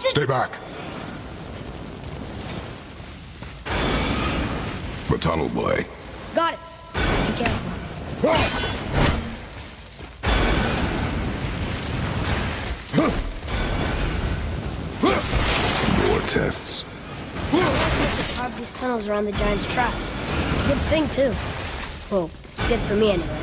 Stay back. The tunnel boy. Got it. Be careful. More tests. Carve these tunnels around the giant's traps. It's a good thing, too. Well, good for me, anyway.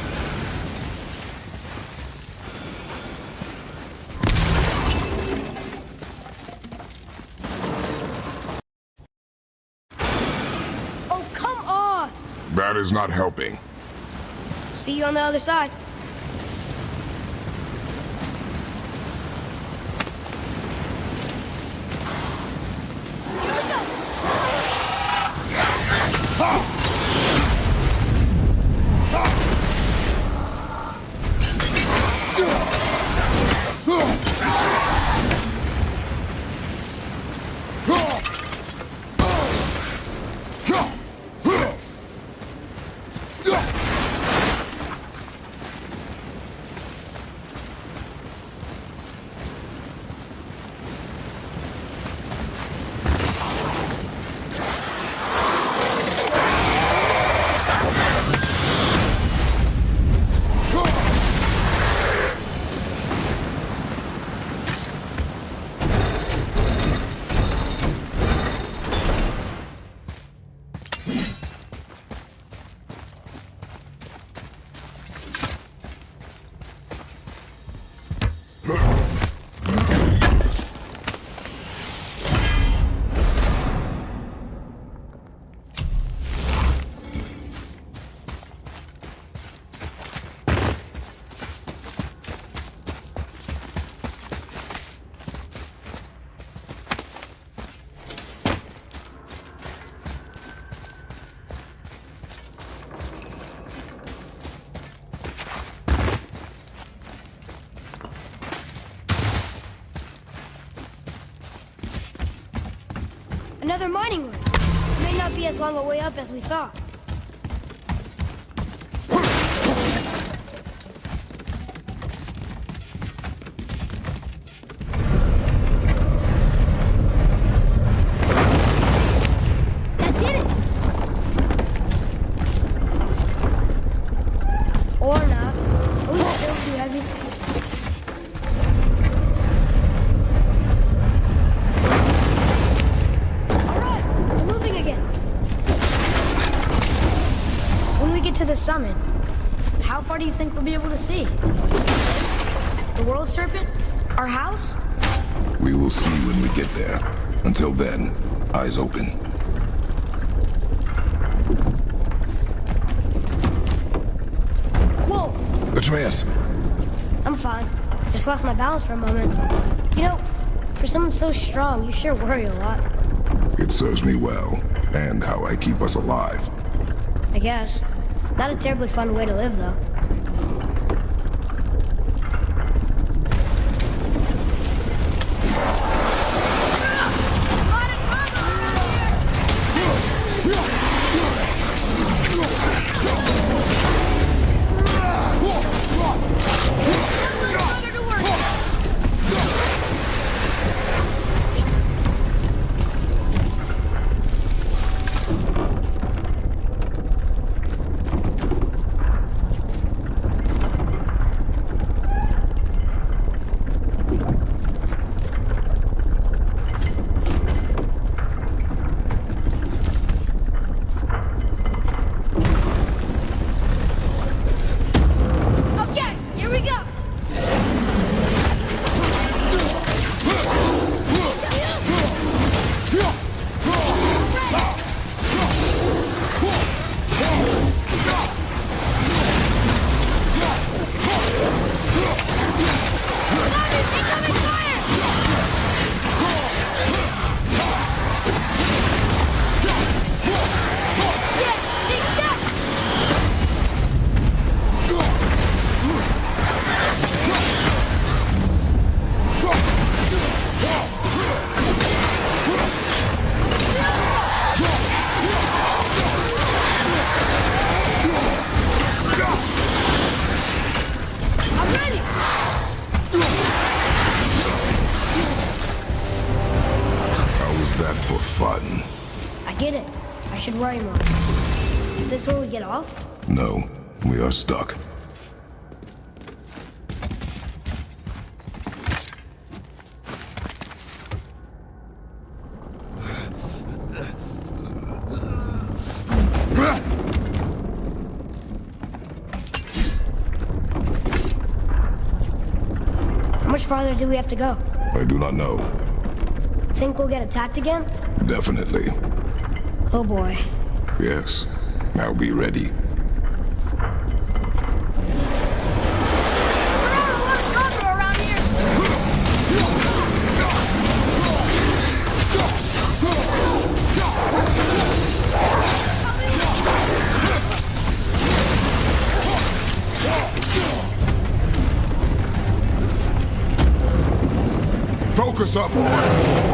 Oh, come on! That is not helping. See you on the other side. Another mining room. It may not be as long a way up as we thought. That did it! Or not. Are we still too heavy? To the summit. How far do you think we'll be able to see? The world serpent? Our house? We will see when we get there. Until then, eyes open. Whoa! Atreus! I'm fine. Just lost my balance for a moment. You know, for someone so strong, you sure worry a lot. It serves me well, and how I keep us alive. I guess. Not a terribly fun way to live, though. fun. I get it. I should worry more. Is this where we get off? No, we are stuck. How much farther do we have to go? I do not know. Think we'll get attacked again? Definitely. Oh boy. Yes. Now be ready. Focus up, boy!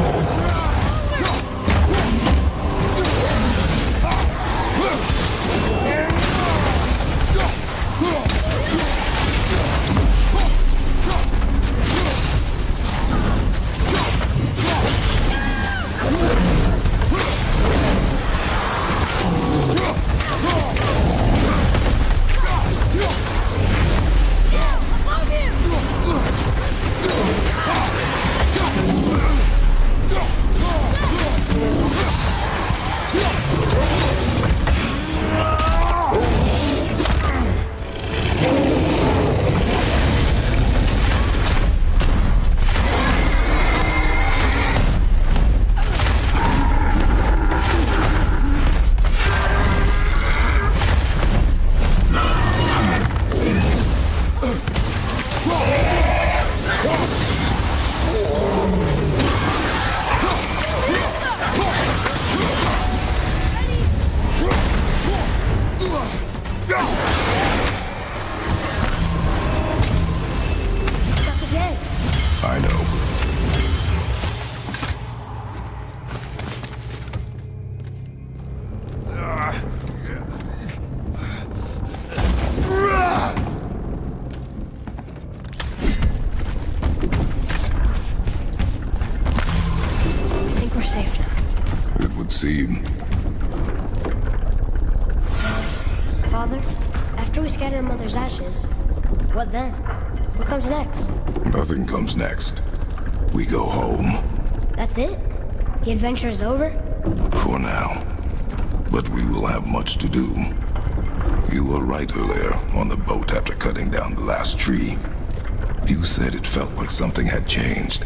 I know. I think we're safe now. It would seem. Father, after we scatter Mother's ashes, what then? What comes next? Nothing comes next. We go home. That's it? The adventure is over? For now. But we will have much to do. You were right earlier on the boat after cutting down the last tree. You said it felt like something had changed.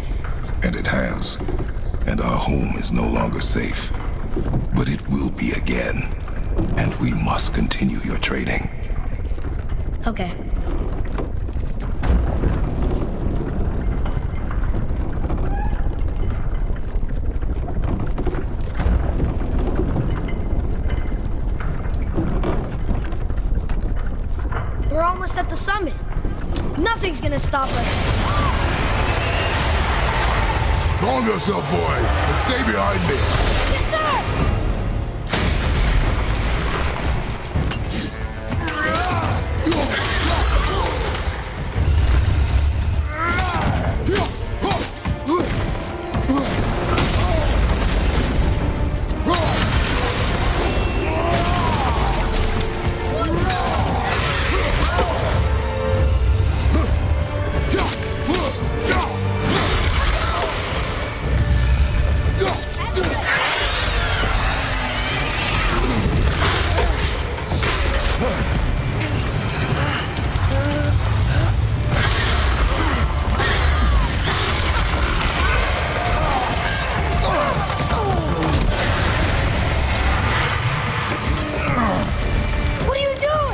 And it has. And our home is no longer safe. But it will be again. And we must continue your training. Okay. We're almost at the summit. Nothing's gonna stop us. Calm yourself, boy, and stay behind me. Yes, sir!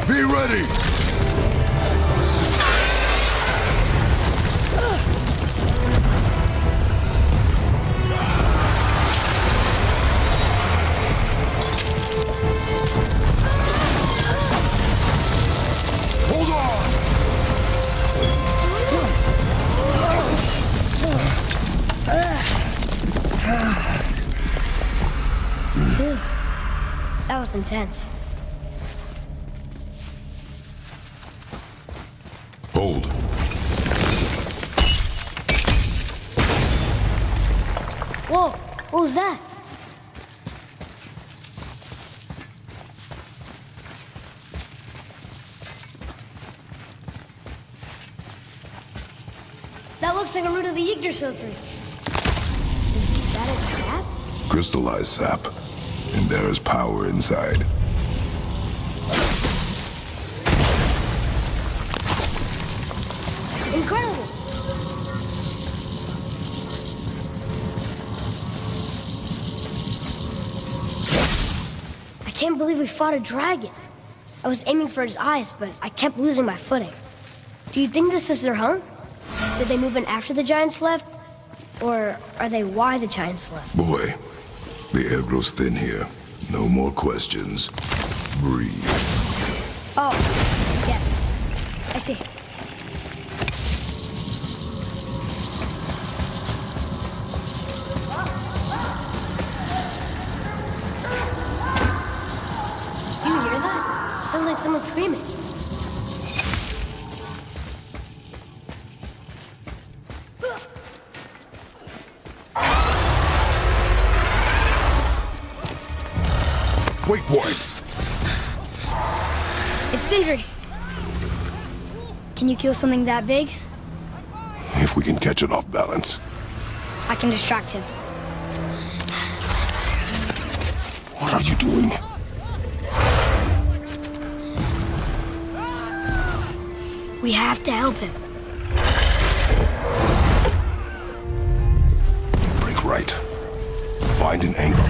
Be ready! Hold on! That was intense. Hold. Whoa, what was that? looks like a root of the Yggdrasil tree. Is that its sap? Crystallized sap. And there is power inside. Incredible! I can't believe we fought a dragon. I was aiming for his eyes, but I kept losing my footing. Do you think this is their home? Did they move in after the giants left? Or are they why the giants left? Boy, the air grows thin here. No more questions. Breathe. Oh, yes. I see. Do you hear that? Sounds like someone screaming. Wait, boy. It's Sindri. Can you kill something that big? If we can catch it off balance. I can distract him. What are you doing? We have to help him. Break right. Find an angle.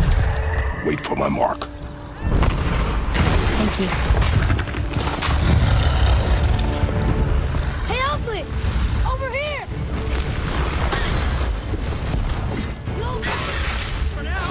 Wait for my mark. Thank you. Hey, Oakley! Over here! No! For now!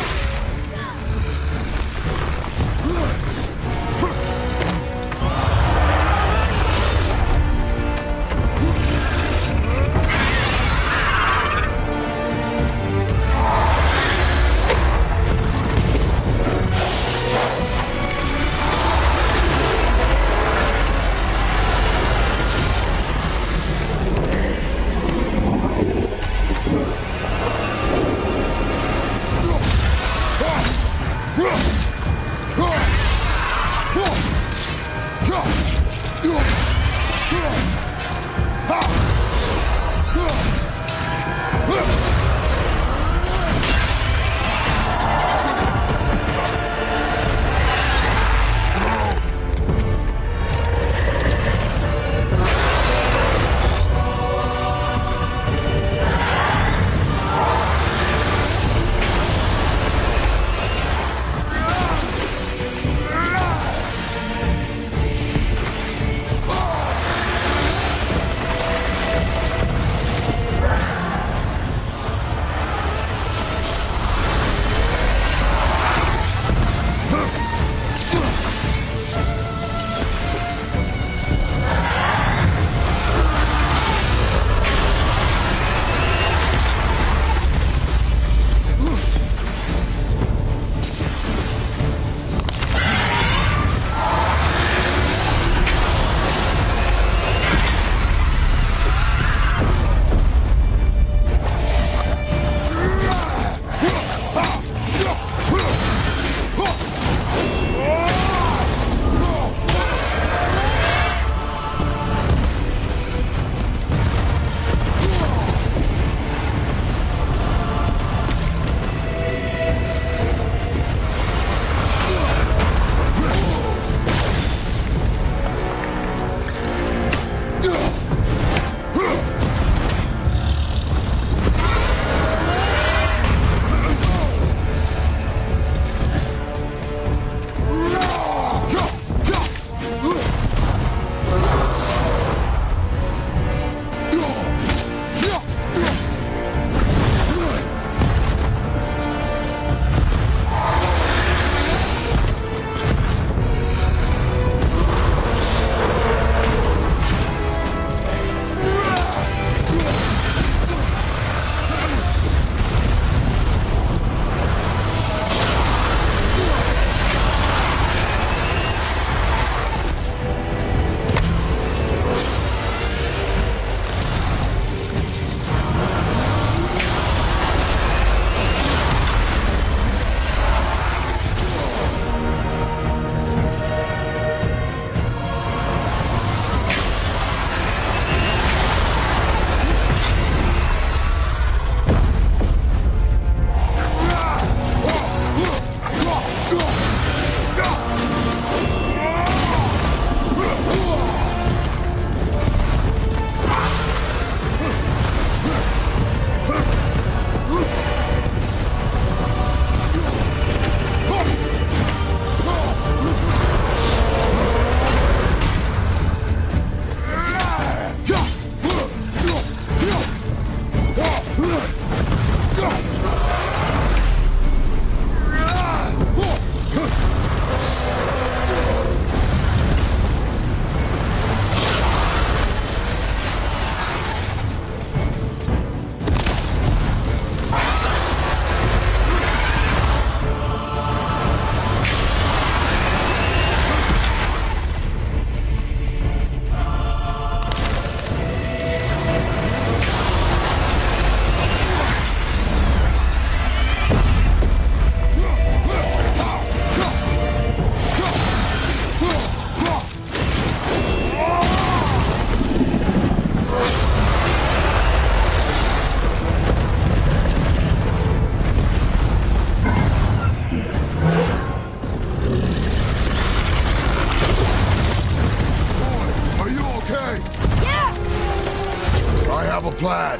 have a plan.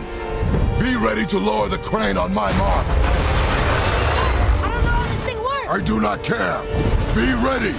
Be ready to lower the crane on my mark. I don't know how this thing works! I do not care. Be ready.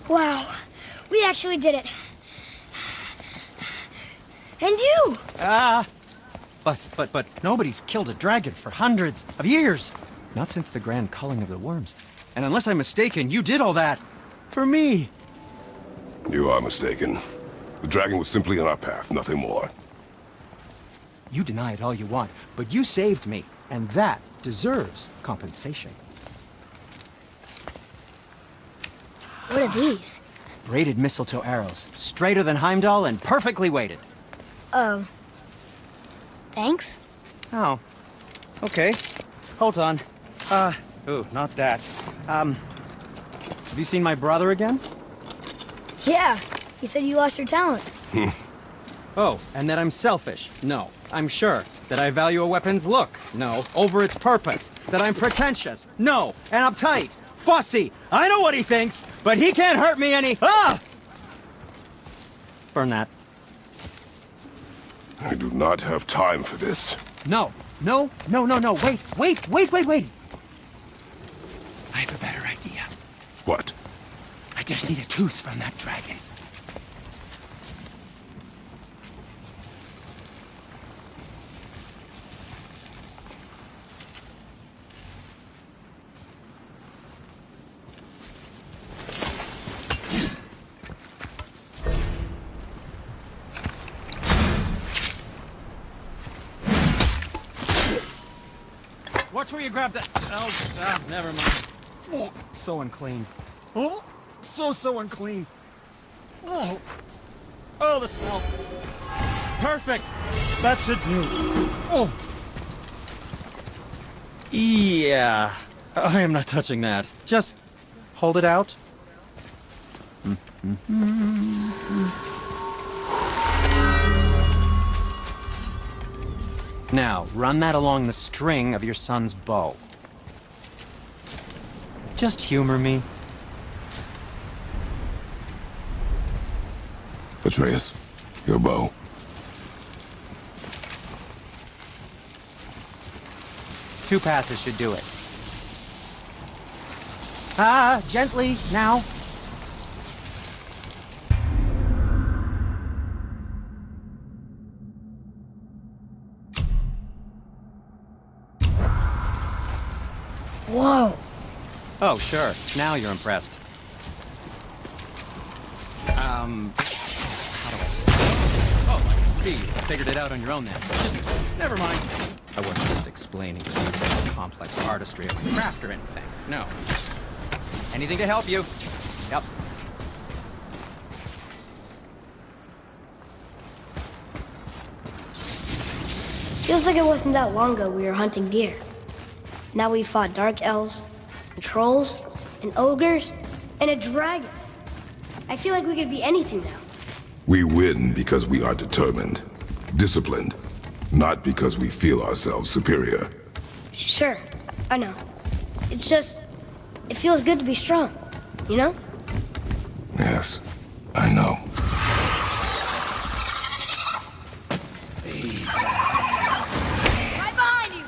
Wow, we actually did it. And you! But nobody's killed a dragon for hundreds of years. Not since the grand culling of the worms. And unless I'm mistaken, you did all that for me. You are mistaken. The dragon was simply in our path, nothing more. You deny it all you want, but you saved me, and that deserves compensation. What are these? Braided mistletoe arrows, straighter than Heimdall and perfectly weighted. Oh. Thanks? Oh. Okay. Hold on. Ooh, not that. Have you seen my brother again? Yeah, he said you lost your talent. Oh, and that I'm selfish? No. I'm sure. That I value a weapon's look? No. Over its purpose? That I'm pretentious? No. And uptight? Fussy? I know what he thinks, but he can't hurt me any— Ah! Burn that. I do not have time for this. No. Wait. I have a better idea. What? I just need a tooth from that dragon. Watch where you grab that. Oh, never mind. Oh, so unclean. Oh, so unclean. Oh, the smell. Perfect. That should do. Oh. Yeah. I am not touching that. Just hold it out. Now, run that along the string of your son's bow. Just humor me. Atreus, your bow. Two passes should do it. Gently, now. Whoa. Oh, sure. Now you're impressed. How do I say? Oh, I can see. You figured it out on your own then. Never mind. I wasn't just explaining the complex artistry of my craft or anything. No. Anything to help you. Yep. Feels like it wasn't that long ago we were hunting deer. Now we fought dark elves, and trolls, and ogres, and a dragon. I feel like we could be anything now. We win because we are determined, disciplined, not because we feel ourselves superior. Sure, I know. It's just, it feels good to be strong, you know? Yes, I know. Right behind you!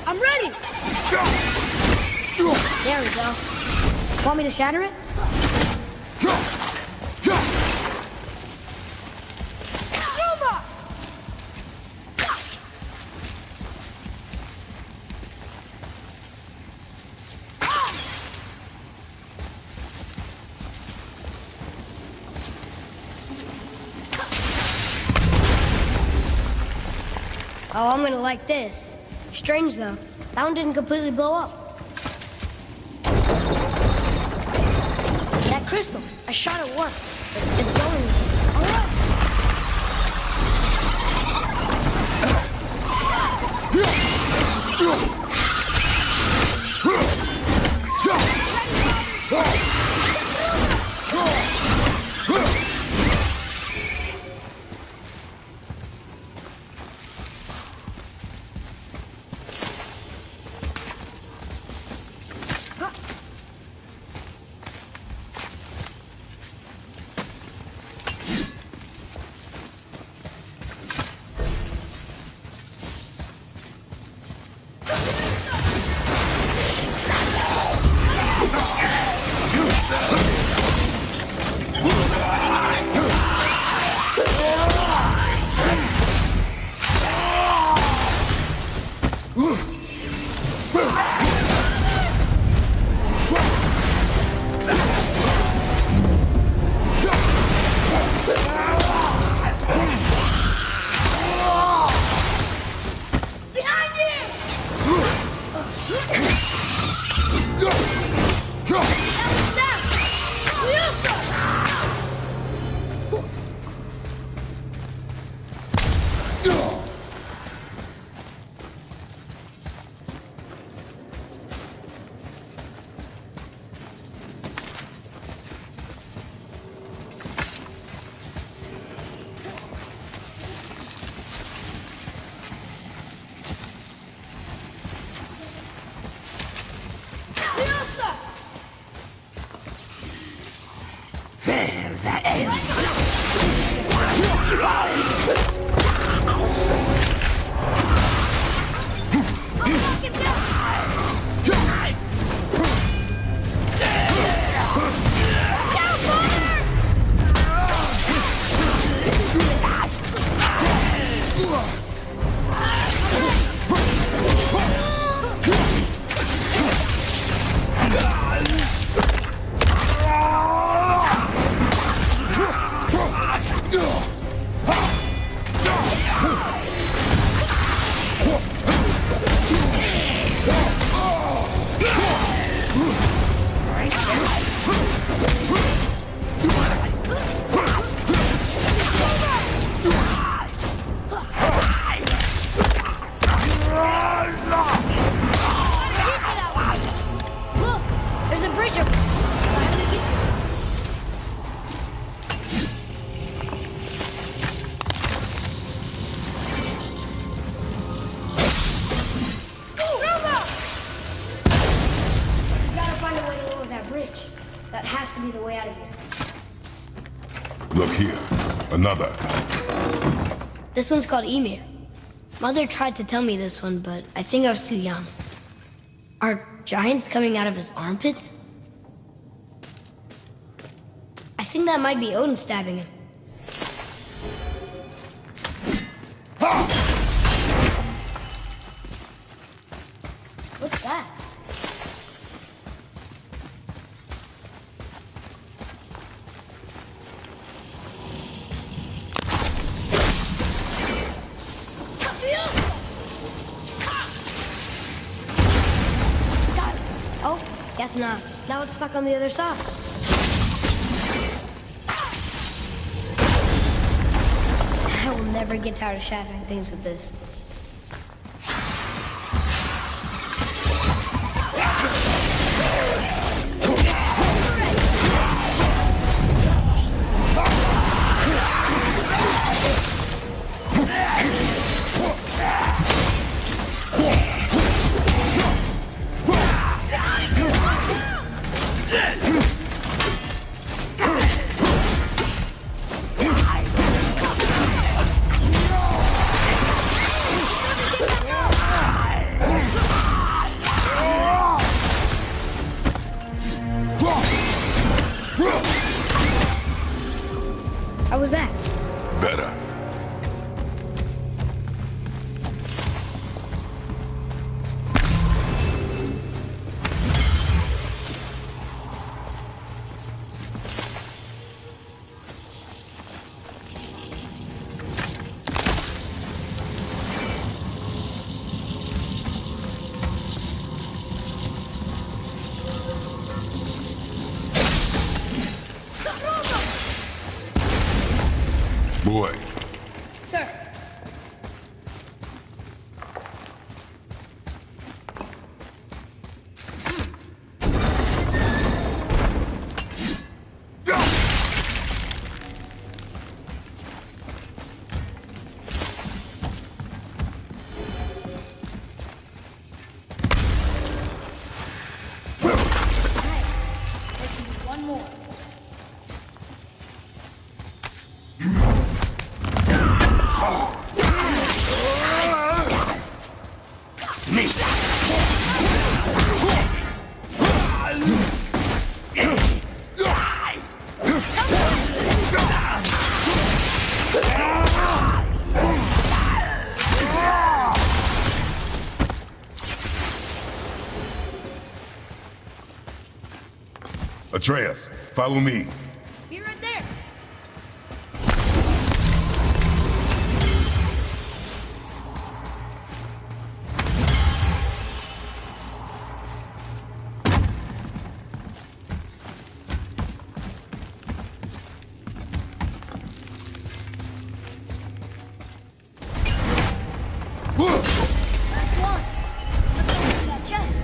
I'm ready! There we go. Want me to shatter it? Oh, I'm gonna like this. Strange though, that one didn't completely blow up. That crystal, I shot it once. It's going. All right. Look here. Another. This one's called Emir. Mother tried to tell me this one, but I think I was too young. Are giants coming out of his armpits? I think that might be Odin stabbing him. What's that? Got it. Oh, guess not. Now it's stuck on the other side. I will never get tired of shattering things with this. How was that? Better. Boy. Sir. One more. Atreus, follow me. Be right there. Last one. Let's open that chest.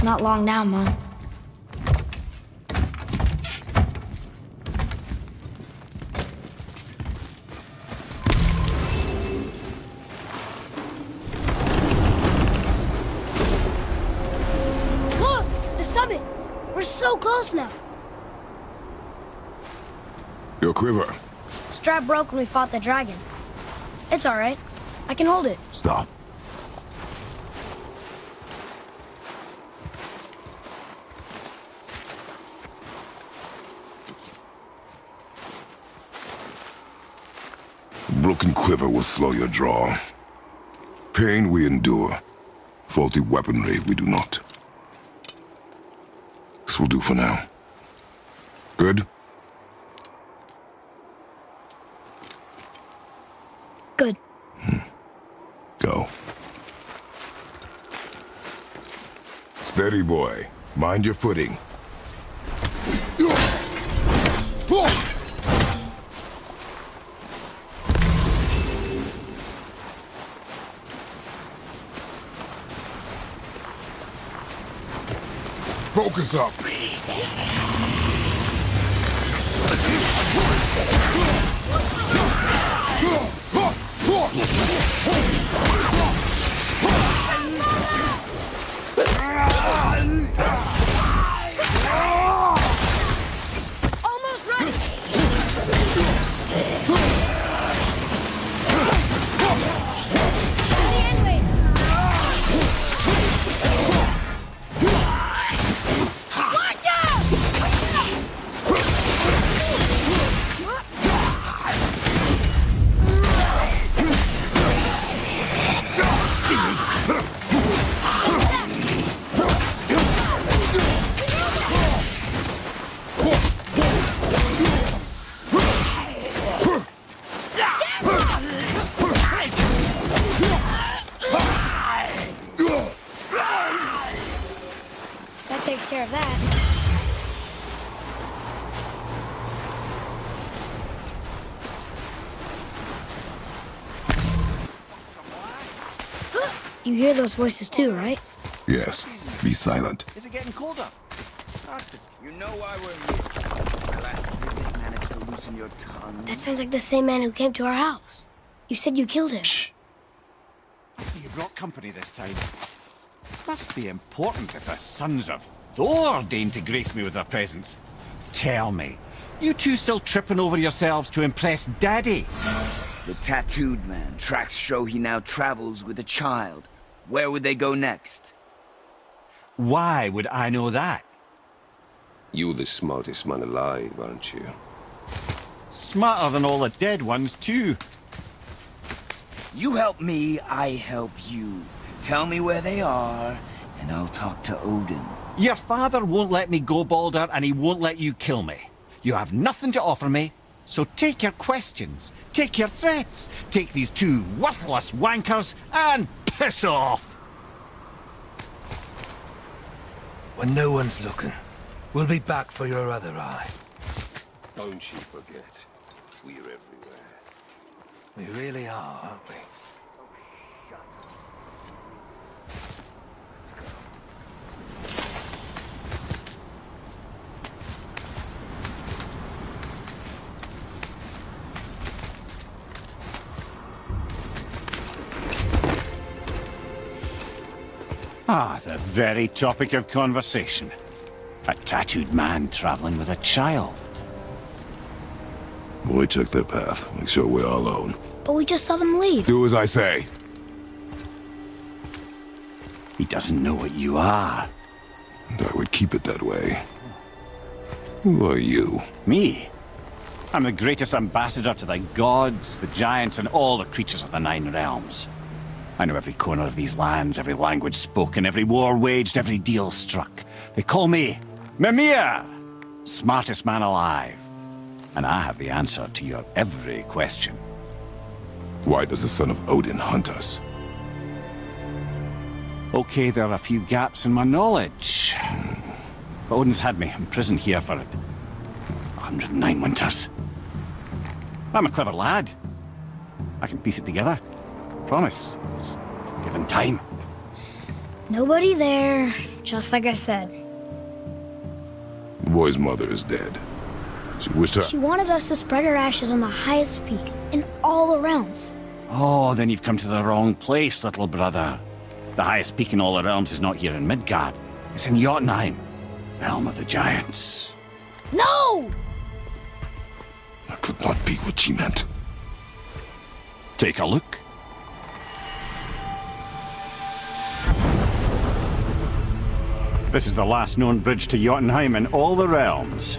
Not long now, Mom. Look! The summit! We're so close now. Your quiver. Strap broke when we fought the dragon. It's all right. I can hold it. Stop. Broken quiver will slow your draw. Pain we endure. Faulty weaponry we do not. This will do for now. Good? Good. Go. Steady, boy. Mind your footing. Focus up. Almost ready! The enemy! Watch out! That takes care of that. You hear those voices too, right? Yes, be silent. Is it getting colder? You know why we're here. My last visit managed to loosen your tongue. That sounds like the same man who came to our house. You said you killed him. Shh. So you brought company this time. Must be important if the sons of Thor deign to grace me with their presence. Tell me, you two still tripping over yourselves to impress Daddy? The tattooed man. Tracks show he now travels with a child. Where would they go next? Why would I know that? You're the smartest man alive, aren't you? Smarter than all the dead ones, too. You help me, I help you. Tell me where they are, and I'll talk to Odin. Your father won't let me go, Balder, and he won't let you kill me. You have nothing to offer me, so take your questions, take your threats, take these two worthless wankers, and piss off! When no one's looking, we'll be back for your other eye. Don't you forget, we're everywhere. We really are, aren't we? Ah, the very topic of conversation. A tattooed man traveling with a child. We check their path. Make sure we're all alone. But we just saw them leave. Do as I say. He doesn't know what you are. And I would keep it that way. Who are you? Me? I'm the greatest ambassador to the gods, the giants, and all the creatures of the Nine Realms. I know every corner of these lands, every language spoken, every war waged, every deal struck. They call me Mimir, smartest man alive. And I have the answer to your every question. Why does the son of Odin hunt us? Okay, there are a few gaps in my knowledge. But Odin's had me imprisoned here for 109 winters. I'm a clever lad. I can piece it together. Promise. Just given time. Nobody there, just like I said. The boy's mother is dead. She wished her... She wanted us to spread her ashes on the highest peak in all the realms. Oh, then you've come to the wrong place, little brother. The highest peak in all the realms is not here in Midgard. It's in Jotunheim, realm of the giants. No! That could not be what she meant. Take a look. This is the last known bridge to Jotunheim in all the realms.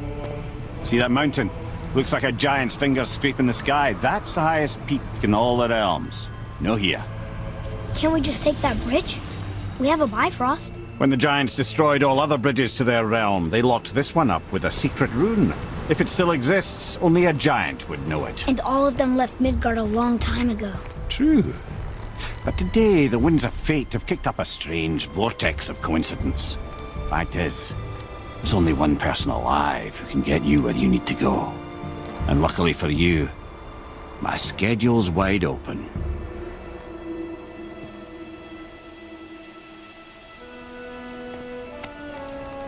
See that mountain? Looks like a giant's finger scraping the sky. That's the highest peak in all the realms. No here. Can't we just take that bridge? We have a Bifrost. When the giants destroyed all other bridges to their realm, they locked this one up with a secret rune. If it still exists, only a giant would know it. And all of them left Midgard a long time ago. True. But today, the winds of fate have kicked up a strange vortex of coincidence. Fact is, there's only one person alive who can get you where you need to go. And luckily for you, my schedule's wide open.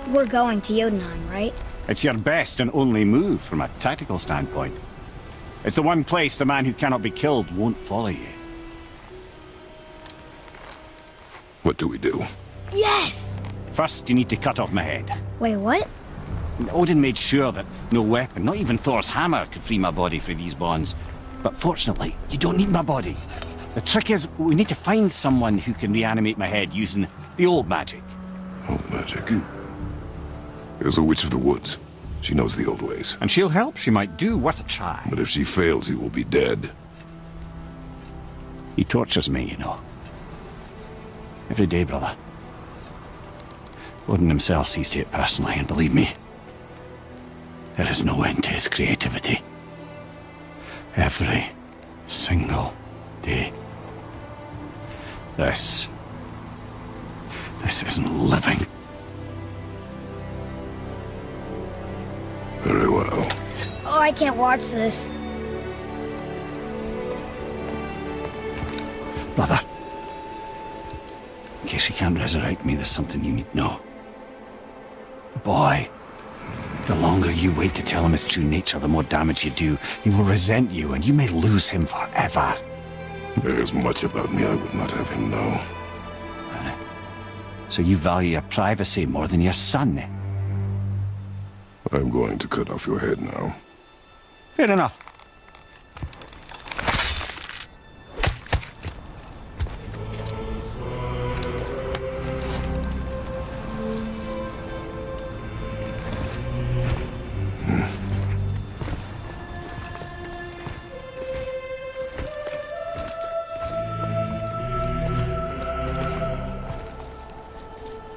We're going to Jotunheim, right? It's your best and only move from a tactical standpoint. It's the one place the man who cannot be killed won't follow you. What do we do? Yes! First, you need to cut off my head. Wait, what? Odin made sure that no weapon, not even Thor's hammer, could free my body from these bonds. But fortunately, you don't need my body. The trick is, we need to find someone who can reanimate my head using the old magic. Old magic. There's a witch of the woods. She knows the old ways. And she'll help. She might do. Worth a try. But if she fails, he will be dead. He tortures me, you know. Every day, brother. Odin himself sees to it personally, and believe me, there is no end to his creativity. Every single day. This isn't living. Very well. Oh, I can't watch this. Brother, in case you can't resurrect me, there's something you need to know. The boy, the longer you wait to tell him his true nature, the more damage you do. He will resent you, and you may lose him forever. There is much about me I would not have him know. So you value your privacy more than your son? I'm going to cut off your head now. Fair enough.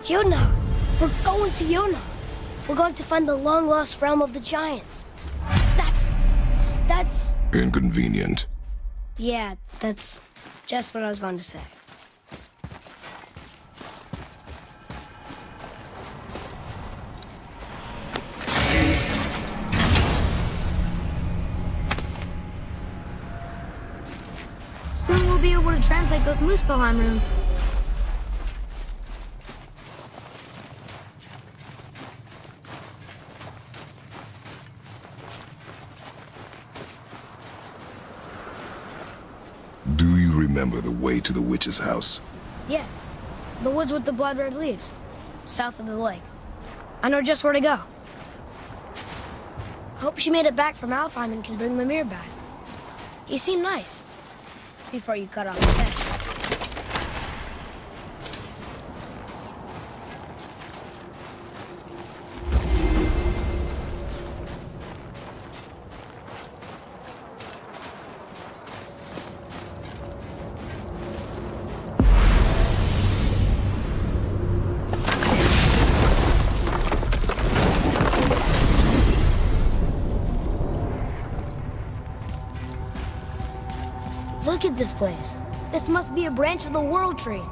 Jotunheim! We're going to Jotunheim! We're going to find the long-lost realm of the giants. That's... Inconvenient. Yeah, that's just what I was going to say. Soon we'll be able to translate those Muspelheim runes. Do you remember the way to the witch's house? Yes, the woods with the blood-red leaves, south of the lake. I know just where to go. Hope she made it back from Alfheim and can bring Mimir back. He seemed nice, before you cut off his head. Look at this place. This must be a branch of the World Tree.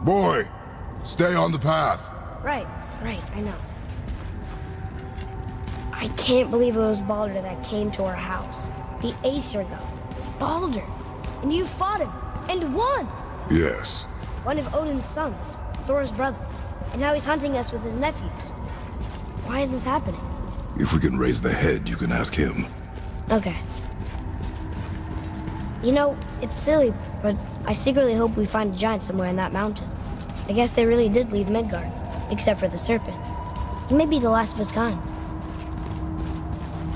Boy, stay on the path. Right, I know. I can't believe it was Baldur that came to our house. The Aesir god. Baldur. And you fought him, and won! Yes. One of Odin's sons, Thor's brother. And now he's hunting us with his nephews. Why is this happening? If we can raise the head, you can ask him. Okay. You know, it's silly, but I secretly hope we find a giant somewhere in that mountain. I guess they really did leave Midgard, except for the serpent. He may be the last of his kind.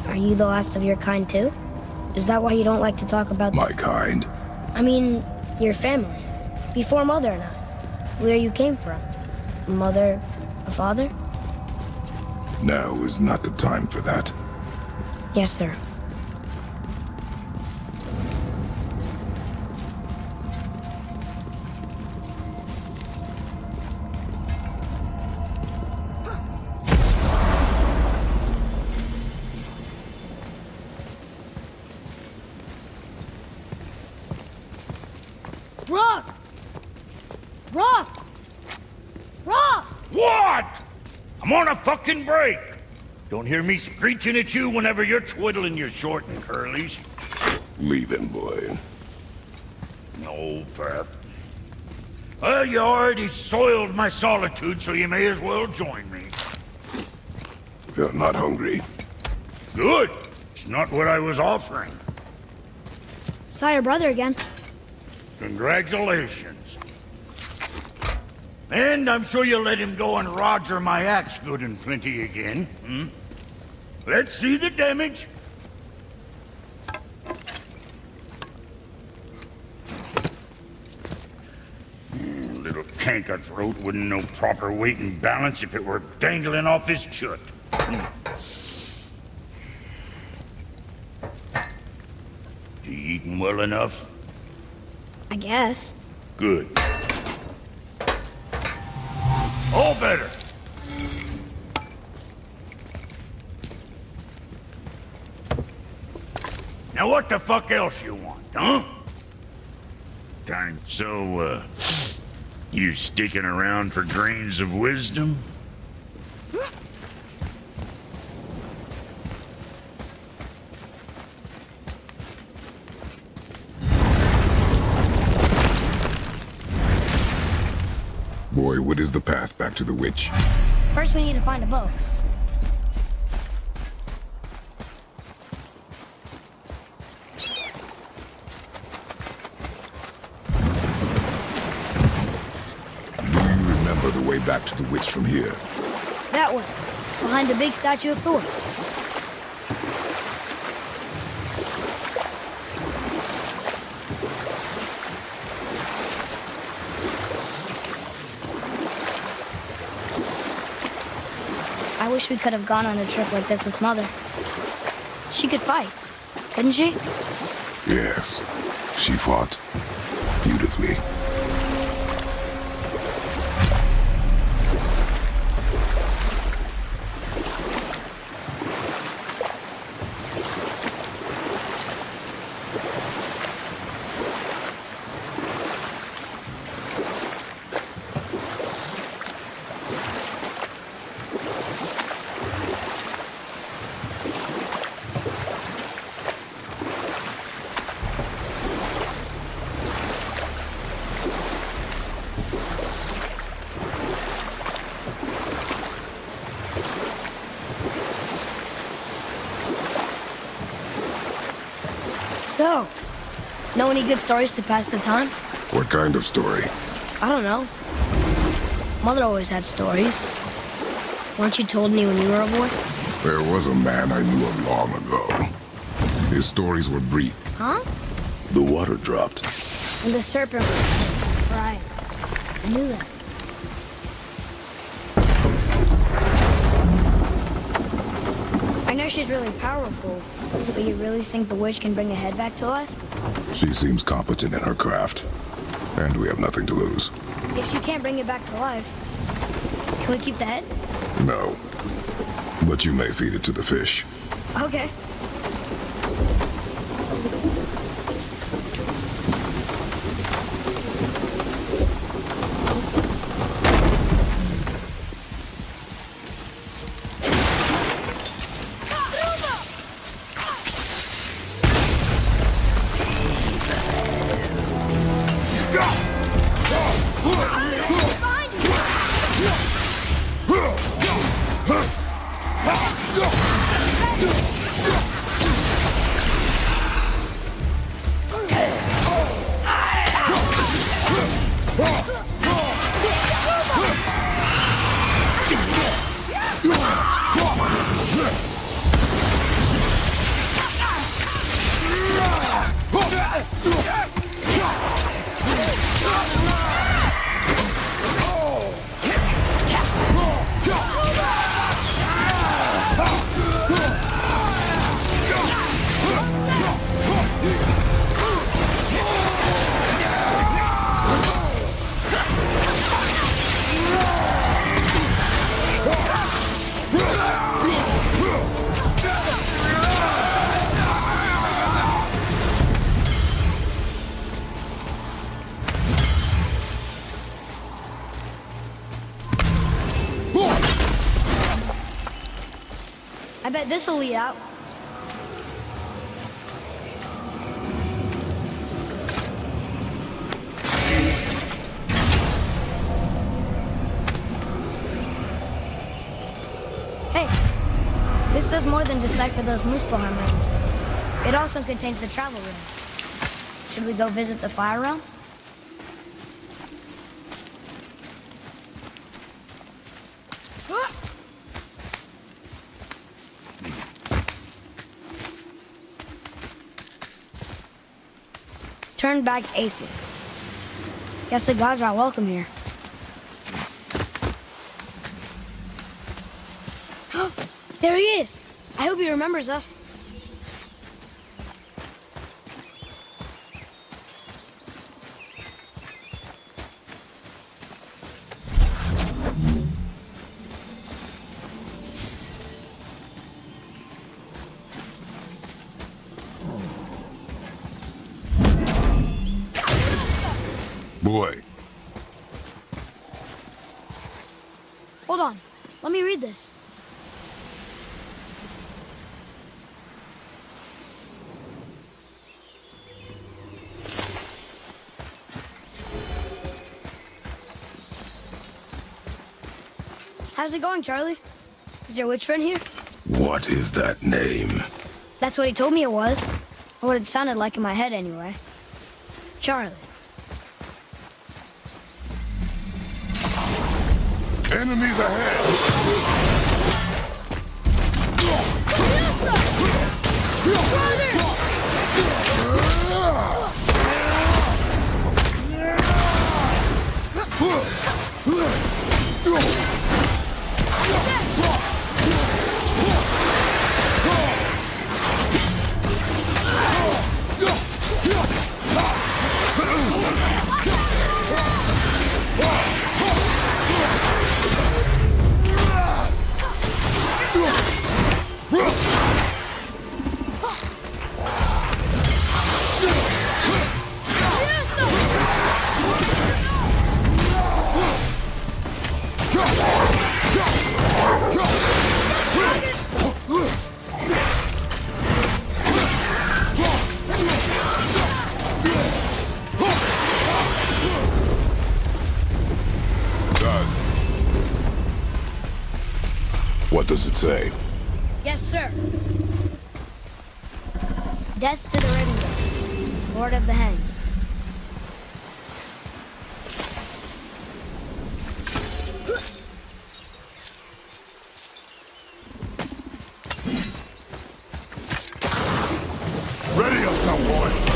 Are you the last of your kind too? Is that why you don't like to talk about... My kind? I mean, your family. Before Mother and I. Where you came from. A mother, a father? Now is not the time for that. Yes, sir. Rock! Rock! Rock! What? I'm on a fucking break. Don't hear me screeching at you whenever you're twiddling your short and curlies. Leave him, boy. No, Fat. Well, you already soiled my solitude, so you may as well join me. You're not hungry. Good. It's not what I was offering. Saw your brother again. Congratulations. And I'm sure you'll let him go and roger my axe good and plenty again, hmm? Let's see the damage. Little canker-throat wouldn't know proper weight and balance if it were dangling off his chut. You eating well enough? I guess. Good. All better. Now what the fuck else you want, huh? Darn, so, you sticking around for grains of wisdom? Boy, what is the path back to the witch? First, we need to find a boat. Do you remember the way back to the witch from here? That way, behind the big statue of Thor. I wish we could have gone on a trip like this with Mother. She could fight, couldn't she? Yes. She fought beautifully. So, know any good stories to pass the time? What kind of story? I don't know. Mother always had stories. Weren't you told me when you were a boy? There was a man I knew of long ago. His stories were brief. Huh? The water dropped. And the serpent was right. I knew that. I know she's really powerful, but you really think the witch can bring a head back to life? She seems competent in her craft. And we have nothing to lose. If she can't bring it back to life, can we keep the head? No. But you may feed it to the fish. Okay. I bet this'll lead out. Hey, This does more than decipher those Muspelheim runes. It also contains the travel rune. Should we go visit the fire realm? Turn back AC. Guess the gods are welcome here. There he is! I hope he remembers us. Boy, Hold on. Let me read this. How's it going, Charlie? Is your witch friend here? what is that name? That's what he told me it was. Or what it sounded like in my head, anyway. Charlie. Enemies ahead! What does it say? Yes, sir. Death to the Raven, Lord of the Hang. Ready up, cowboy!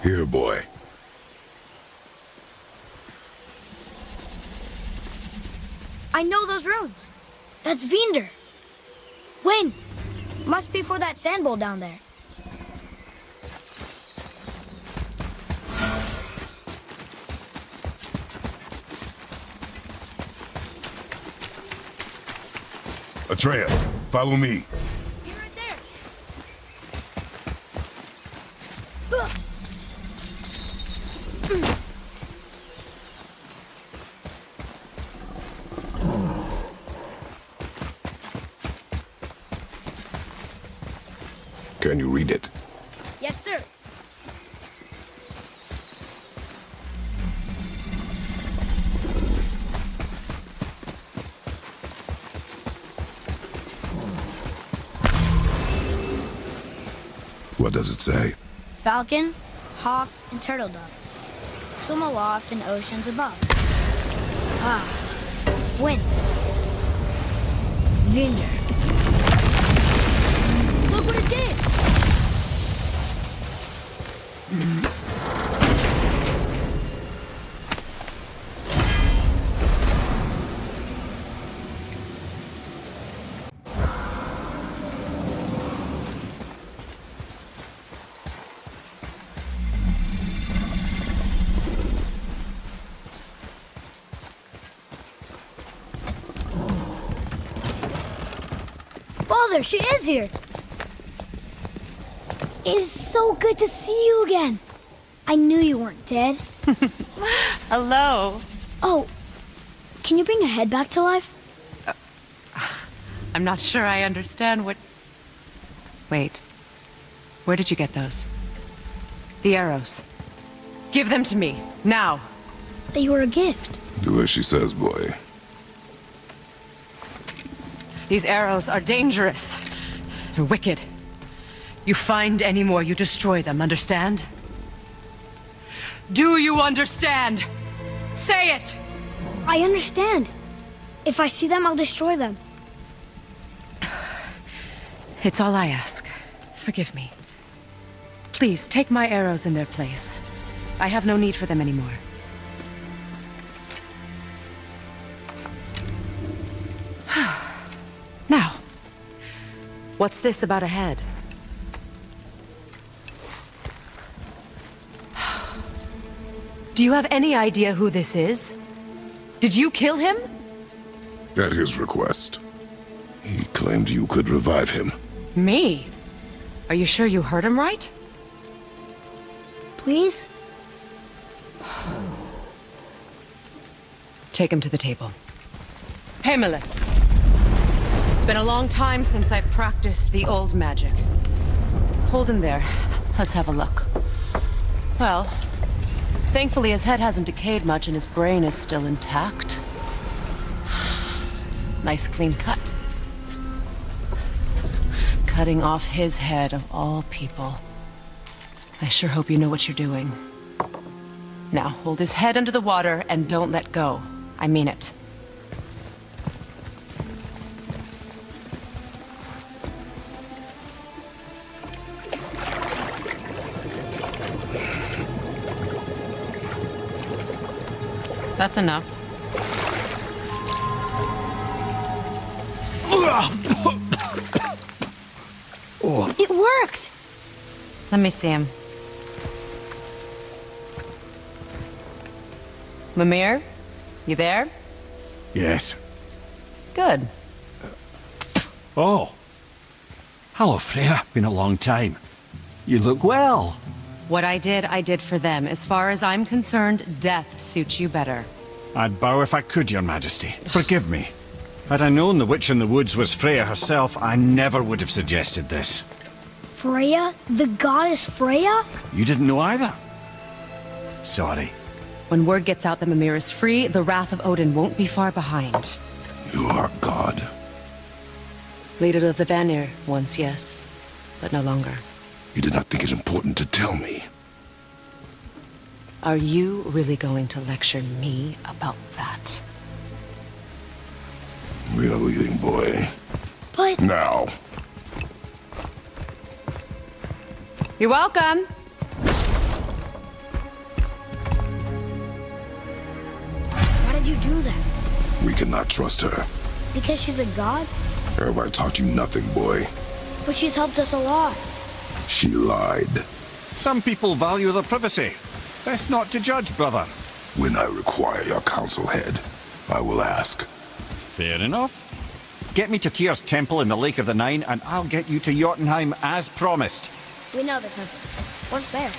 Here, boy. I know those roads. That's Vinder. Wind. Must be for that sand bowl down there. Atreus, follow me. You're right there. Can you read it? Yes, sir. What does it say? Falcon, hawk, and turtle dove swim aloft in oceans above. Ah, wind. Vinder. Look what it did! Mother, she is here. It is so good to see you again. I knew you weren't dead. Hello. Oh, can you bring a head back to life? I'm not sure I understand what... Wait. Where did you get those? The arrows. Give them to me, now. They were a gift. Do as she says, boy. These arrows are dangerous. They're wicked. You find any more, you destroy them, understand? Do you understand? Say it! I understand. If I see them, I'll destroy them. It's all I ask. Forgive me. Please, take my arrows in their place. I have no need for them anymore. Now, what's this about a head? Do you have any idea who this is? Did you kill him? At his request. He claimed you could revive him. Me? Are you sure you heard him right? Please? Take him to the table. Pamela. It's been a long time since I've practiced the old magic. Hold him there. Let's have a look. Well, thankfully his head hasn't decayed much and his brain is still intact. Nice clean cut. Cutting off his head of all people. I sure hope you know what you're doing. Now, hold his head under the water and don't let go. I mean it. That's enough. It worked! Let me see him. Mimir? You there? Yes. Good. Oh. Hello, Freya. Been a long time. You look well. What I did for them. As far as I'm concerned, death suits you better. I'd bow if I could, Your Majesty. Forgive me. Had I known the witch in the woods was Freya herself, I never would have suggested this. Freya? The goddess Freya? You didn't know either? Sorry. When word gets out that Mimir is free, the wrath of Odin won't be far behind. You are God. Leader of the Vanir, once yes, but no longer. You did not think it important to tell me. Are you really going to lecture me about that? We are leaving, boy. But... Now. You're welcome. Why did you do that? We cannot trust her. Because she's a god? Have I taught you nothing, boy? But she's helped us a lot. She lied. Some people value their privacy. Best not to judge, brother. When I require your council head, I will ask. Fair enough. Get me to Tyr's temple in the Lake of the Nine, and I'll get you to Jotunheim as promised. We know the temple. What's there?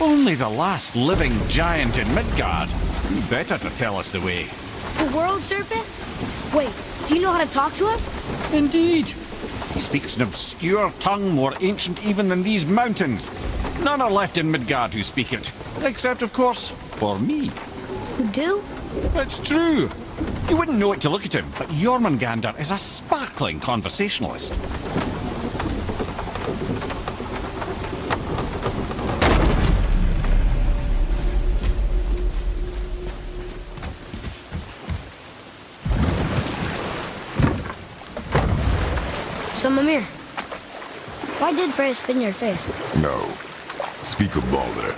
Only the last living giant in Midgard. You better to tell us the way. The world serpent? Wait, do you know how to talk to him? Indeed. He speaks an obscure tongue more ancient even than these mountains. None are left in Midgard who speak it. Except, of course, for me. Who do? It's true. You wouldn't know it to look at him, but Jormungandr is a sparkling conversationalist. So, Mimir, why did Freya spit in your face? No. Speak of Balder.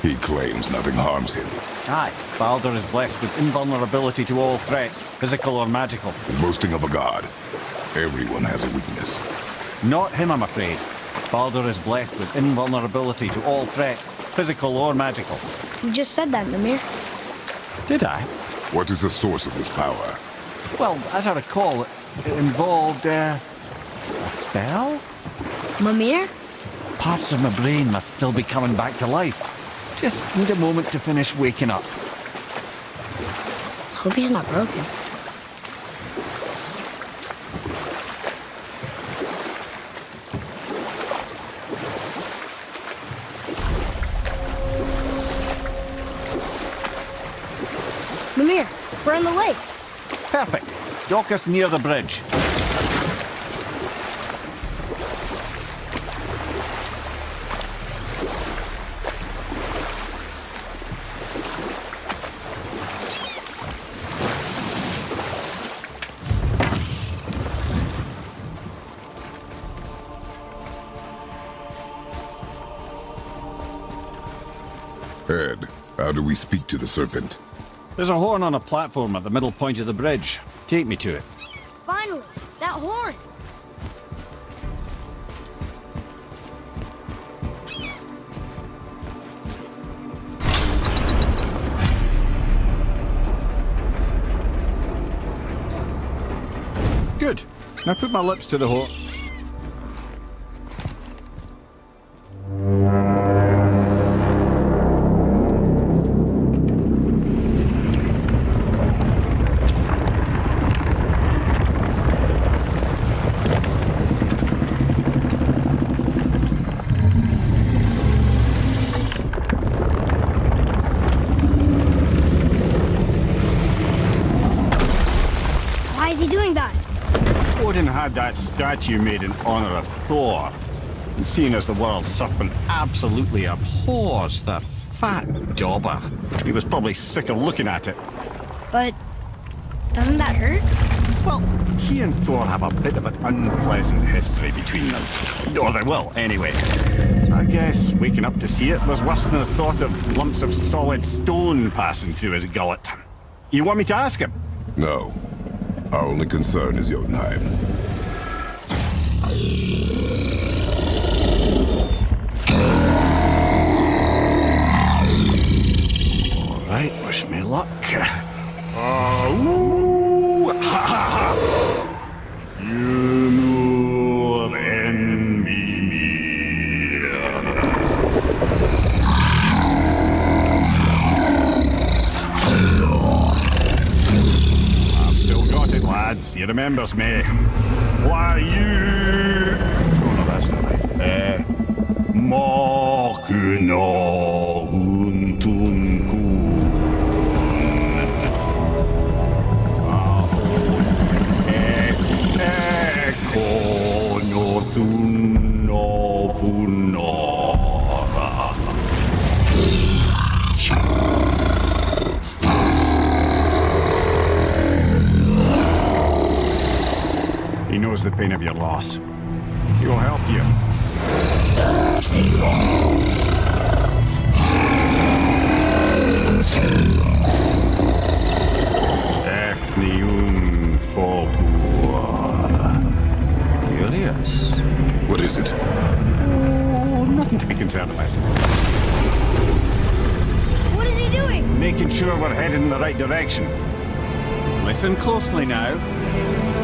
He claims nothing harms him. Aye, Balder is blessed with invulnerability to all threats, physical or magical. The boasting of a god. Everyone has a weakness. Not him, I'm afraid. Balder is blessed with invulnerability to all threats, physical or magical. You just said that, Mimir. Did I? What is the source of this power? Well, as I recall, it involved, a spell? Mimir? Parts of my brain must still be coming back to life. Just need a moment to finish waking up. Hope he's not broken. Mimir, we're in the lake. Perfect. Dock us near the bridge. Ed, how do we speak to the serpent? There's a horn on a platform at the middle point of the bridge. Take me to it. Finally, that horn. Good. Now put my lips to the horn. Why is he doing that? Odin had that statue made in honor of Thor. And seeing as the world serpent absolutely abhors the fat dauber, he was probably sick of looking at it. But doesn't that hurt? Well, he and Thor have a bit of an unpleasant history between them. Or they will, anyway. So I guess waking up to see it was worse than the thought of lumps of solid stone passing through his gullet. You want me to ask him? No. Our only concern is Jotunheim. All right, wish me luck. Ooh, ha, ha, ha. Jumur en Mimir. I've still got it, lads. He remembers me. Why you? Oh no, that's not right. Makuna huntunku. He knows the pain of your loss. He will help you. Ethnium Fogua. Curious. What is it? Oh, nothing to be concerned about. What is he doing? Making sure we're headed in the right direction. Listen closely now.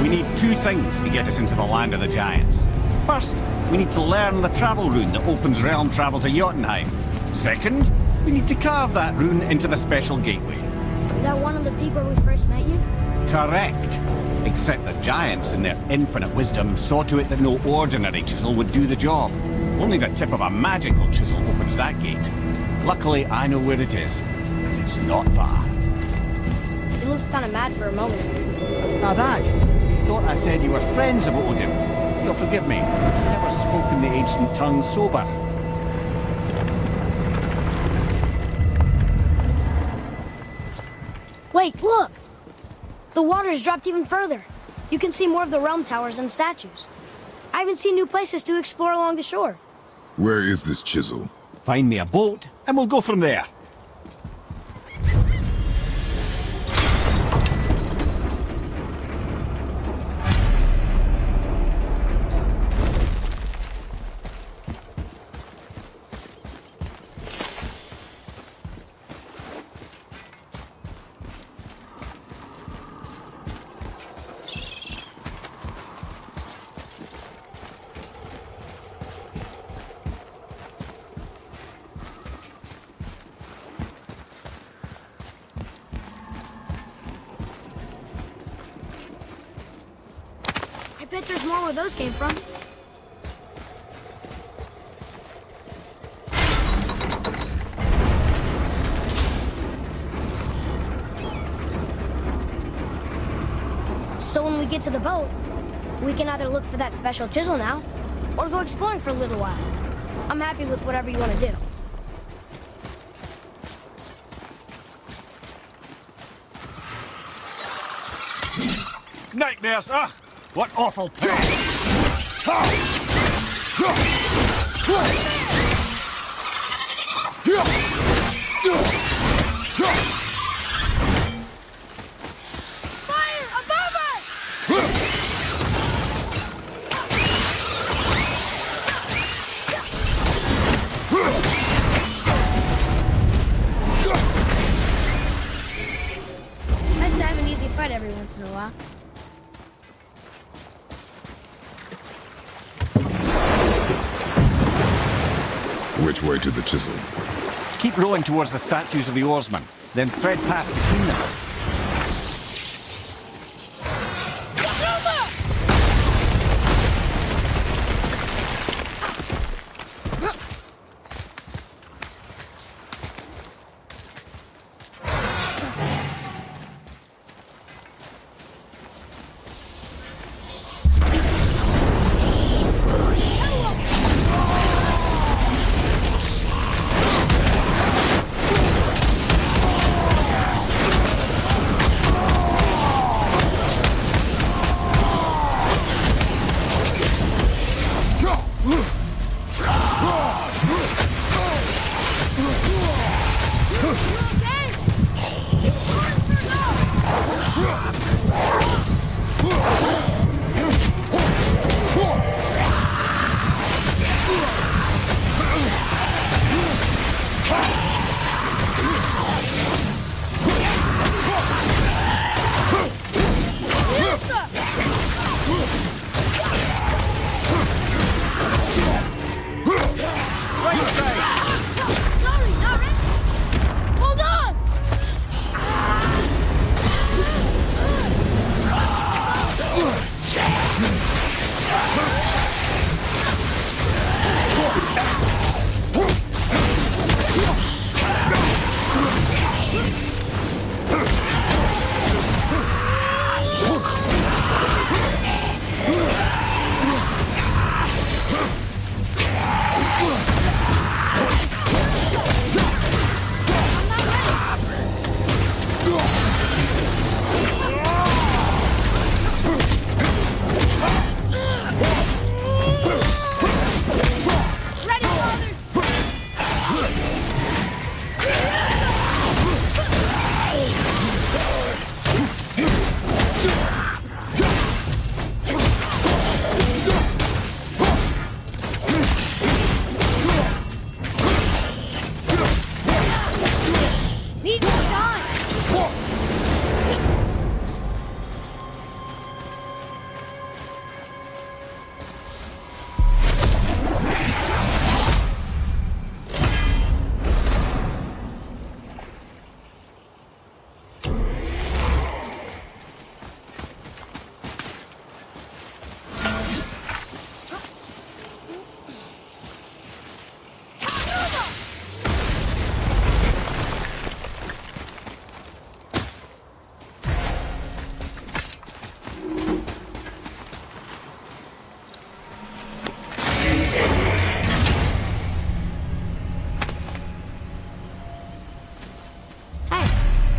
We need two things to get us into the land of the giants. First, we need to learn the travel rune that opens realm travel to Jotunheim. Second, we need to carve that rune into the special gateway. Is that one of the peak where we first met you? Correct. Except the giants, in their infinite wisdom, saw to it that no ordinary chisel would do the job. Only the tip of a magical chisel opens that gate. Luckily, I know where it is, and it's not far. He looked kind of mad for a moment. Now that, you thought I said you were friends of Odin. You'll forgive me. I've never spoken the ancient tongue sober. Wait, look! The water's dropped even further. You can see more of the realm towers and statues. I even see new places to explore along the shore. Where is this chisel? Find me a boat, and we'll go from there. bet there's more where those came from. So when we get to the boat, we can either look for that special chisel now, or go exploring for a little while. I'm happy with whatever you want to do. Nightmares, ugh! What awful pain! Fire! Above us! Nice to have an easy fight every once in a while. Which way to the chisel? Keep rowing towards the statues of the oarsmen, then thread past between them.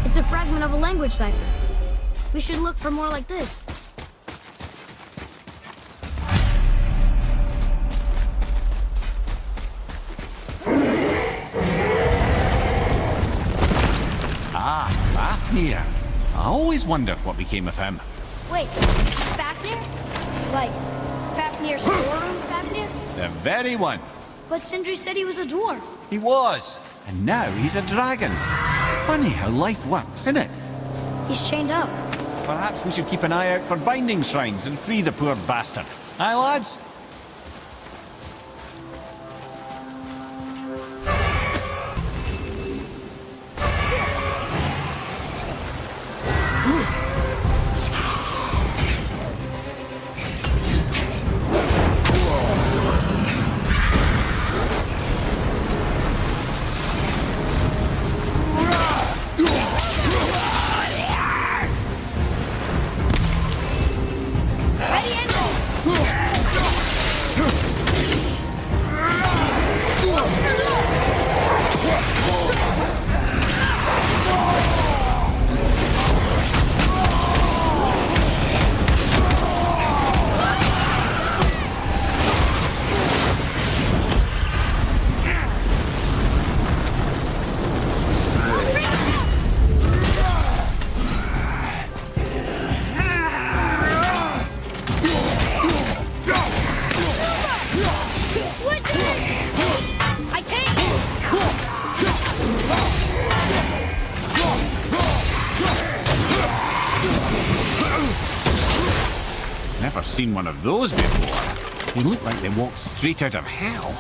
It's a fragment of a language cipher. We should look for more like this. Ah, Fafnir. I always wondered what became of him. Wait, Fafnir? Like, Fafnir's storeroom Fafnir? The very one. But Sindri said he was a dwarf. He was. And now he's a dragon. Funny how life works, isn't it? He's chained up. Perhaps we should keep an eye out for binding shrines and free the poor bastard. Aye, lads? seen one of those before. They look like they walked straight out of hell.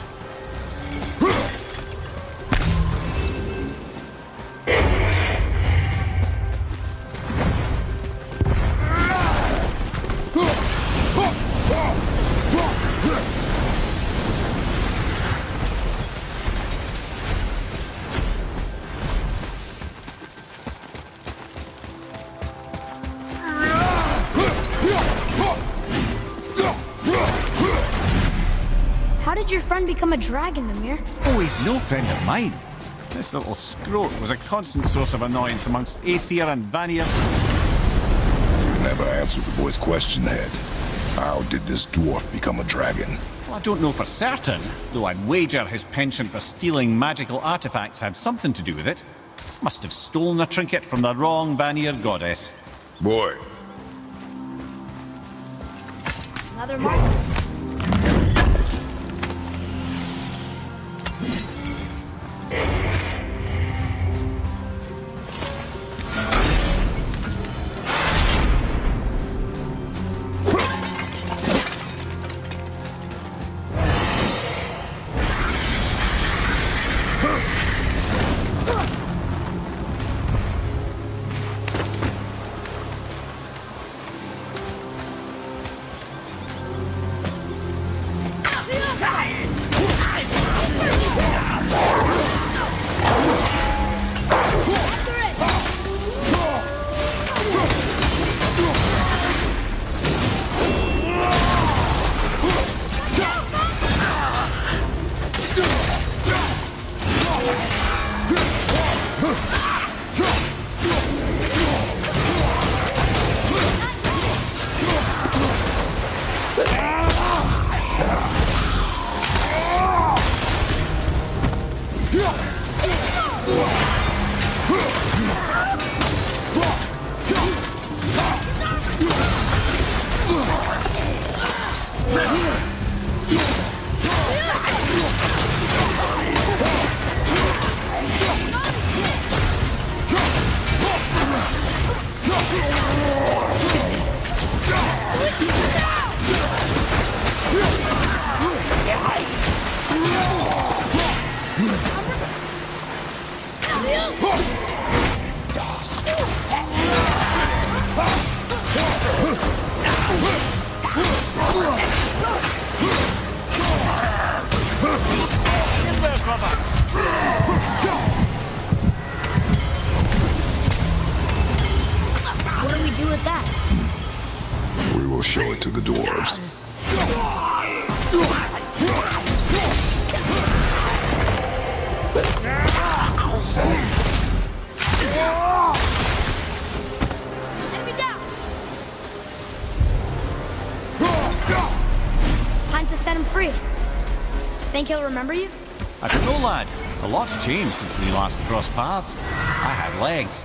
How did your friend become a dragon, Amir? Oh, he's no friend of mine. This little scrote was a constant source of annoyance amongst Aesir and Vanir. You never answered the boy's question, Head. How did this dwarf become a dragon? Well, I don't know for certain, though I'd wager his penchant for stealing magical artifacts had something to do with it. Must have stolen a trinket from the wrong Vanir goddess. Boy, Another mark. What do we do with that? we will show it to the dwarves. Enemy down! Time to set him free. Think he'll remember you? I don't know, lad. A lot's changed since we last crossed paths. I had legs.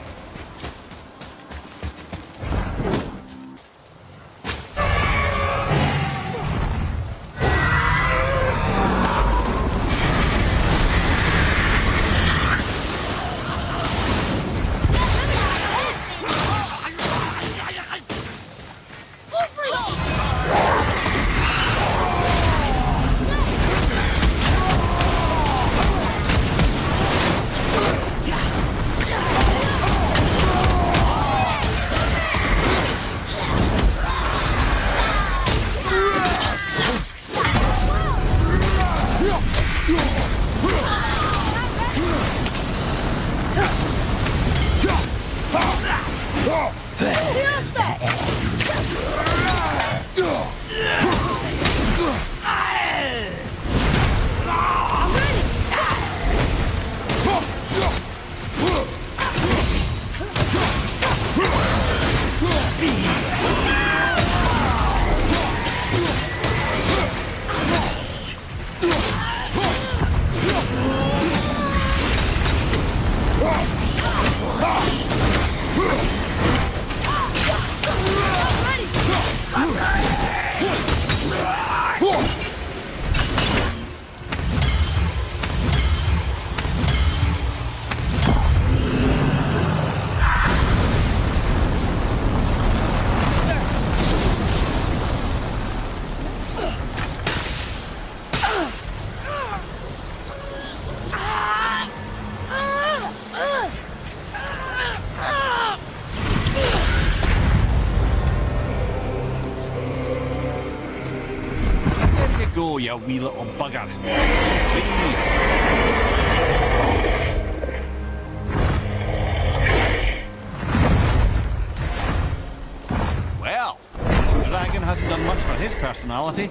you wee little bugger. Well, the dragon hasn't done much for his personality.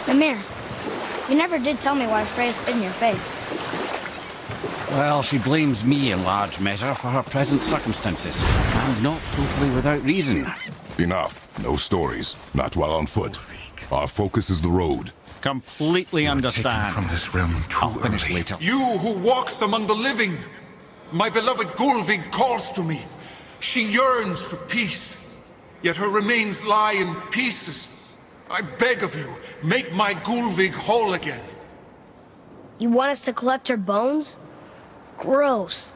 Amir, you never did tell me why Freya spit in your face. Well, she blames me in large measure for her present circumstances, and not totally without reason. Enough. No stories. Not while on foot. Our focus is the road. Completely understand. From this realm too I'll finish early. later. You who walks among the living, my beloved Gulvig calls to me. She yearns for peace, yet her remains lie in pieces. I beg of you, make my Gulvig whole again. You want us to collect her bones? Gross.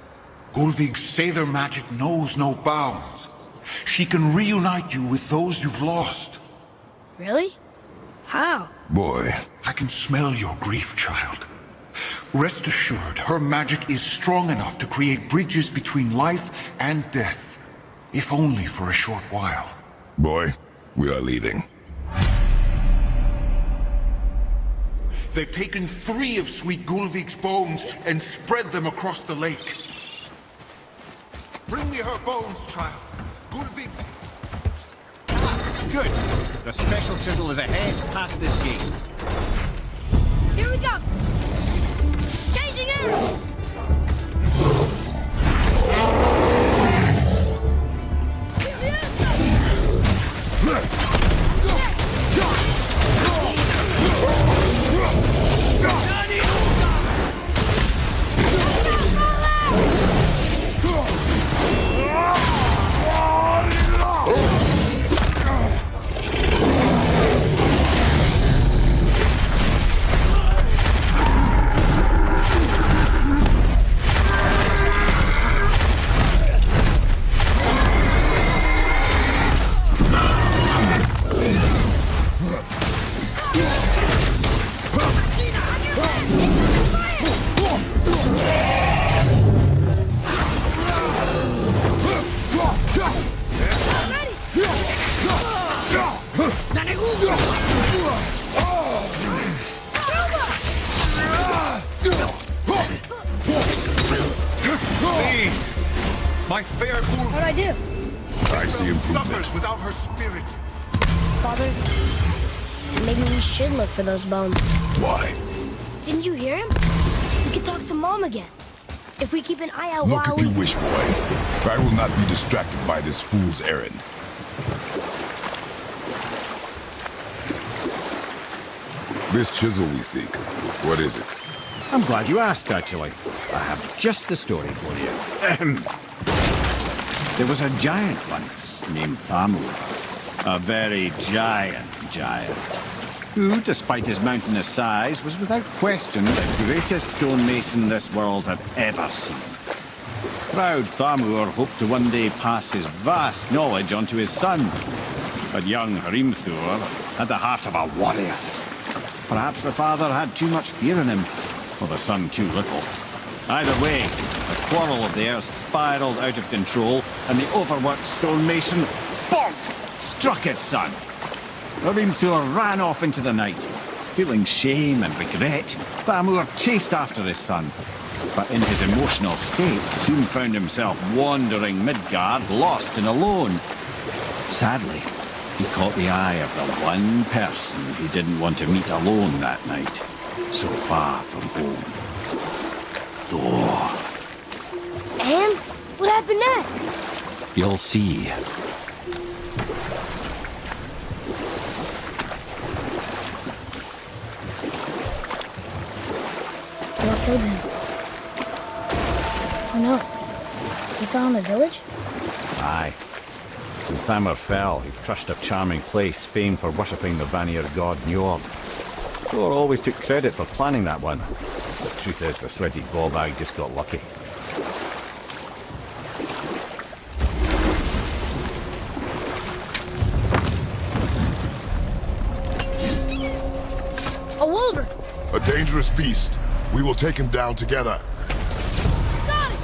Gulvig's Sather magic knows no bounds. She can reunite you with those you've lost. Really? How? Boy. I can smell your grief, child. Rest assured, her magic is strong enough to create bridges between life and death, if only for a short while. Boy, we are leaving. They've taken 3 of sweet Gulvig's bones and spread them across the lake. Bring me her bones, child. Gulvig... Good. The special chisel is ahead past this gate. Here we go! Changing arrow! My fair Gulvig... What'd I do? I see improvement. ...suffers without her spirit. Father, maybe we should look for those bones. Why? Didn't you hear him? We can talk to Mom again. If we keep an eye out Look while if you wish, boy. I will not be distracted by this fool's errand. This chisel we seek, what is it? I'm glad you asked, actually. I have just the story for you. There was a giant once named Thamur. A very giant, who, despite his mountainous size, was without question the greatest stonemason this world had ever seen. Proud Thamur hoped to one day pass his vast knowledge on to his son. But young Hrimthur had the heart of a warrior. Perhaps the father had too much fear in him, or the son too little. Either way, the quarrel of theirs spiraled out of control, and the overworked stonemason, bonk, struck his son. Hrimthur ran off into the night. Feeling shame and regret, Thamur chased after his son, but in his emotional state soon found himself wandering Midgard, lost and alone. Sadly, He caught the eye of the one person he didn't want to meet alone that night, so far from home. Thor. And what happened next? You'll see. Thor killed him. Oh no. He fell in the village? Aye. When Thamur fell, he crushed a charming place famed for worshipping the Vanir god Njord. Thor always took credit for planning that one. The truth is, the sweaty ballbag just got lucky. A wolver! A dangerous beast. We will take him down together. Got it!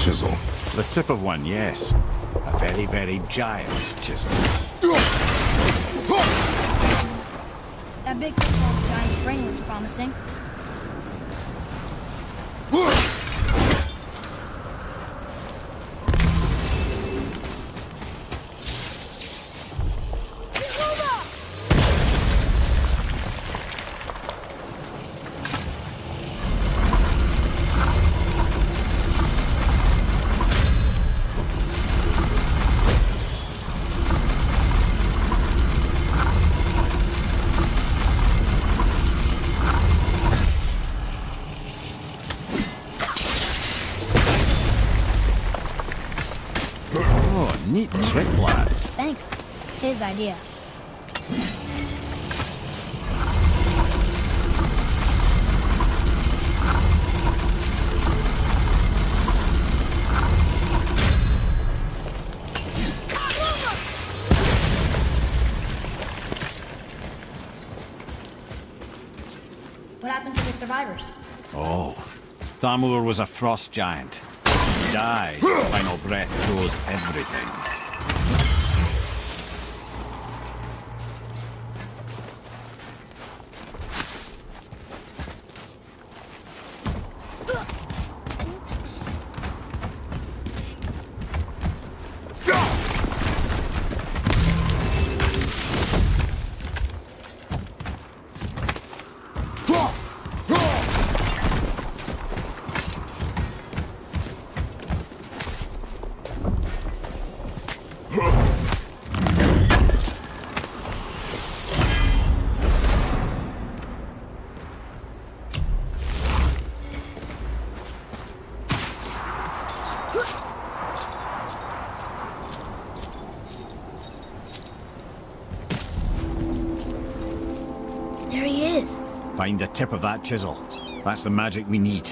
Chisel. The tip of one, yes. A very, very giant chisel. That big giant brain looks promising. Neat trick, lad. Thanks. His idea. What happened to the survivors? Oh, Thamur was a frost giant. He died. His final breath froze everything. There he is. Find the tip of that chisel. That's the magic we need.